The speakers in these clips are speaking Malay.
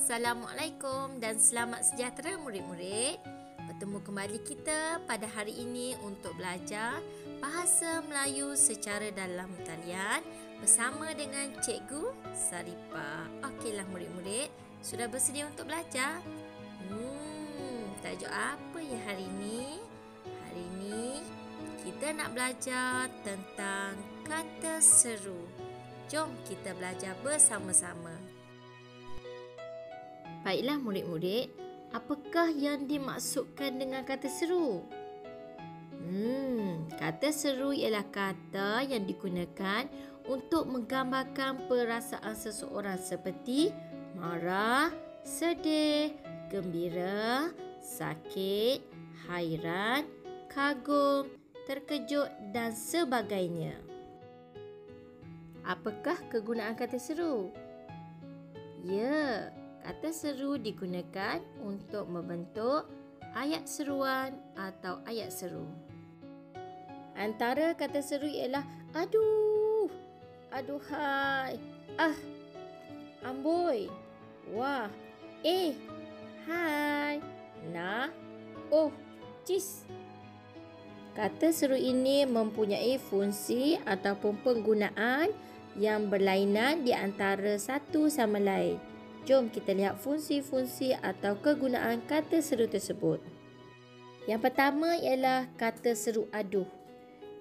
Assalamualaikum dan selamat sejahtera murid-murid. Bertemu kembali kita pada hari ini untuk belajar bahasa Melayu secara dalam talian bersama dengan Cikgu Saripah. Okeylah murid-murid, sudah bersedia untuk belajar? Tajuk apa ya hari ini? Hari ini kita nak belajar tentang kata seru. Jom kita belajar bersama-sama. Baiklah murid-murid, apakah yang dimaksudkan dengan kata seru? Kata seru ialah kata yang digunakan untuk menggambarkan perasaan seseorang seperti marah, sedih, gembira, sakit, hairan, kagum, terkejut dan sebagainya. Apakah kegunaan kata seru? Ya, kata seru digunakan untuk membentuk ayat seruan atau ayat seru. Antara kata seru ialah aduh, aduhai, amboi, wah, hai, nah, oh, cis. Kata seru ini mempunyai fungsi ataupun penggunaan yang berlainan di antara satu sama lain. Jom kita lihat fungsi-fungsi atau kegunaan kata seru tersebut. Yang pertama ialah kata seru aduh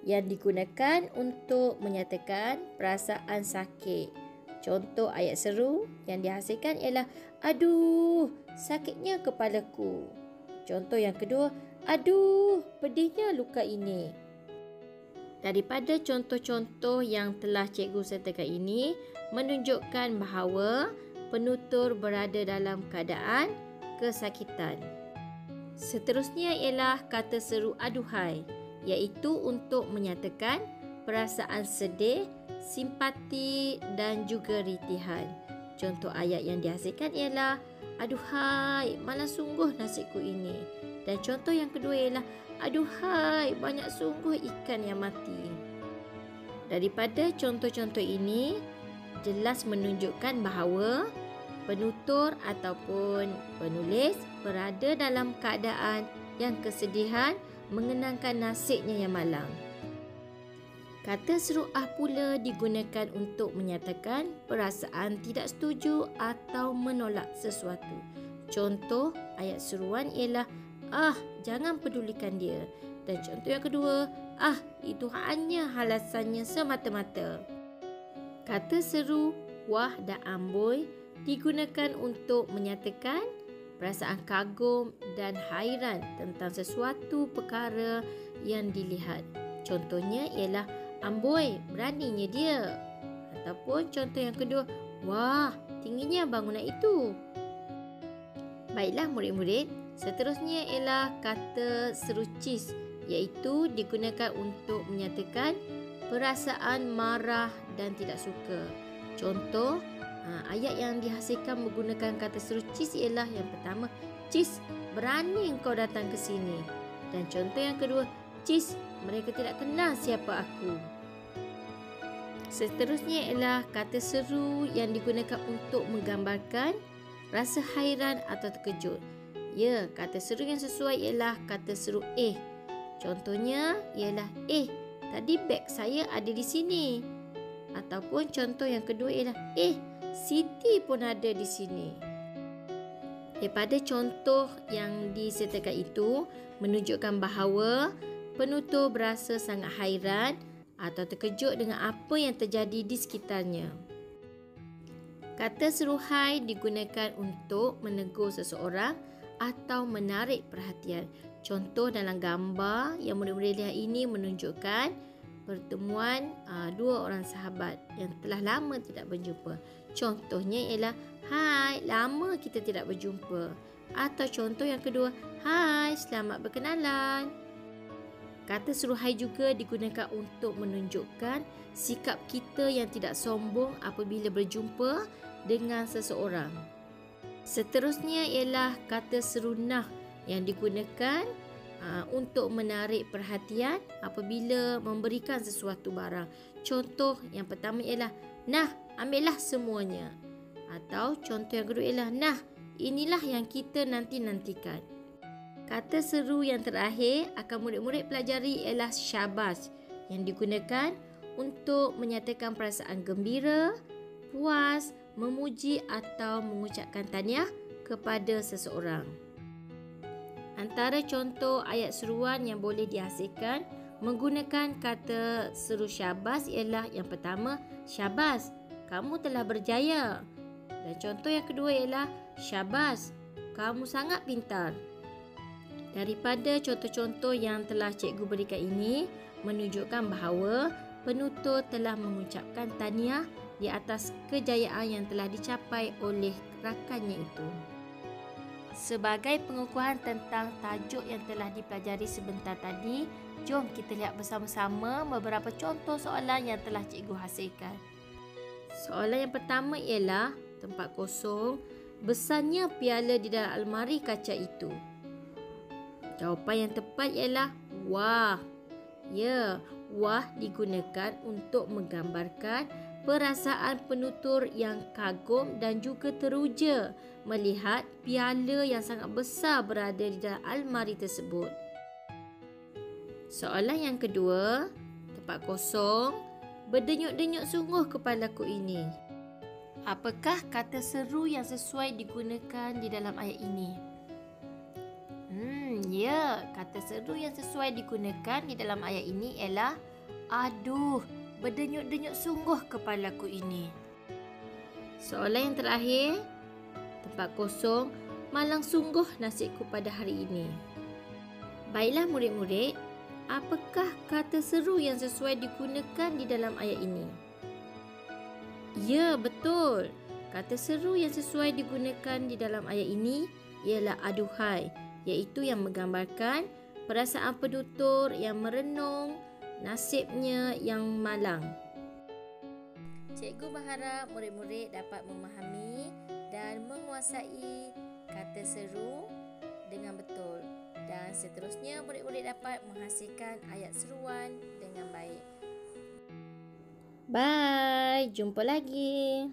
yang digunakan untuk menyatakan perasaan sakit. Contoh ayat seru yang dihasilkan ialah aduh, sakitnya kepalaku. Contoh yang kedua, aduh, pedihnya luka ini. Daripada contoh-contoh yang telah cikgu sertakan ini menunjukkan bahawa penutur berada dalam keadaan kesakitan. Seterusnya ialah kata seru aduhai, iaitu untuk menyatakan perasaan sedih, simpati dan juga ritihan. Contoh ayat yang dihasilkan ialah aduhai, malah sungguh nasibku ini. Dan contoh yang kedua ialah aduhai, banyak sungguh ikan yang mati. Daripada contoh-contoh ini jelas menunjukkan bahawa penutur ataupun penulis berada dalam keadaan yang kesedihan mengenangkan nasibnya yang malang. Kata seru pula digunakan untuk menyatakan perasaan tidak setuju atau menolak sesuatu. Contoh ayat seruan ialah jangan pedulikan dia. Dan contoh yang kedua, itu hanya alasannya semata-mata. Kata seru wah dan amboi digunakan untuk menyatakan perasaan kagum dan hairan tentang sesuatu perkara yang dilihat. Contohnya ialah amboi, beraninya dia. Ataupun contoh yang kedua, wah, tingginya bangunan itu. Baiklah murid-murid, seterusnya ialah kata seru cis, iaitu digunakan untuk menyatakan perasaan marah dan tidak suka. Contoh ayat yang dihasilkan menggunakan kata seru cis ialah yang pertama, cis, berani engkau datang ke sini. Dan contoh yang kedua, cis, mereka tidak kenal siapa aku. Seterusnya ialah kata seru yang digunakan untuk menggambarkan rasa hairan atau terkejut. Ya, kata seru yang sesuai ialah kata seru Contohnya ialah tadi beg saya ada di sini. Ataupun contoh yang kedua ialah Siti pun ada di sini. Daripada contoh yang disertakan itu menunjukkan bahawa penutur berasa sangat hairan atau terkejut dengan apa yang terjadi di sekitarnya. Kata seru hai digunakan untuk menegur seseorang atau menarik perhatian. Contoh dalam gambar yang murid-murid lihat ini menunjukkan pertemuan dua orang sahabat yang telah lama tidak berjumpa. Contohnya ialah hai, lama kita tidak berjumpa. Atau contoh yang kedua, hai, selamat berkenalan. Kata seru hai juga digunakan untuk menunjukkan sikap kita yang tidak sombong apabila berjumpa dengan seseorang. Seterusnya ialah kata seru nah yang digunakan untuk menarik perhatian apabila memberikan sesuatu barang. Contoh yang pertama ialah nah, ambillah semuanya. Atau contoh yang kedua ialah nah, inilah yang kita nantikan. Kata seru yang terakhir akan murid-murid pelajari ialah syabas yang digunakan untuk menyatakan perasaan gembira, puas, memuji atau mengucapkan tahniah kepada seseorang. Antara contoh ayat seruan yang boleh dihasilkan menggunakan kata seru syabas ialah yang pertama, syabas, kamu telah berjaya. Dan contoh yang kedua ialah syabas, kamu sangat pintar. Daripada contoh-contoh yang telah cikgu berikan ini menunjukkan bahawa penutur telah mengucapkan tahniah di atas kejayaan yang telah dicapai oleh rakannya itu. Sebagai pengukuhan tentang tajuk yang telah dipelajari sebentar tadi, jom kita lihat bersama-sama beberapa contoh soalan yang telah cikgu hasilkan. Soalan yang pertama ialah tempat kosong, besarnya piala di dalam almari kaca itu. Jawapan yang tepat ialah wah. Ya, wah digunakan untuk menggambarkan perasaan penutur yang kagum dan juga teruja melihat piala yang sangat besar berada di dalam almari tersebut. Soalan yang kedua, tempat kosong, berdenyut-denyut sungguh kepalaku ini. Apakah kata seru yang sesuai digunakan di dalam ayat ini? Ya, kata seru yang sesuai digunakan di dalam ayat ini ialah aduh, berdenyut-denyut sungguh kepalaku ini. Soalan yang terakhir, tempat kosong, malang sungguh nasibku pada hari ini. Baiklah murid-murid, apakah kata seru yang sesuai digunakan di dalam ayat ini? Ya, betul. Kata seru yang sesuai digunakan di dalam ayat ini ialah aduhai, iaitu yang menggambarkan perasaan penutur yang merenung nasibnya yang malang. Cikgu berharap murid-murid dapat memahami dan menguasai kata seru dengan betul. Dan seterusnya murid-murid dapat menghasilkan ayat seruan dengan baik. Bye, jumpa lagi.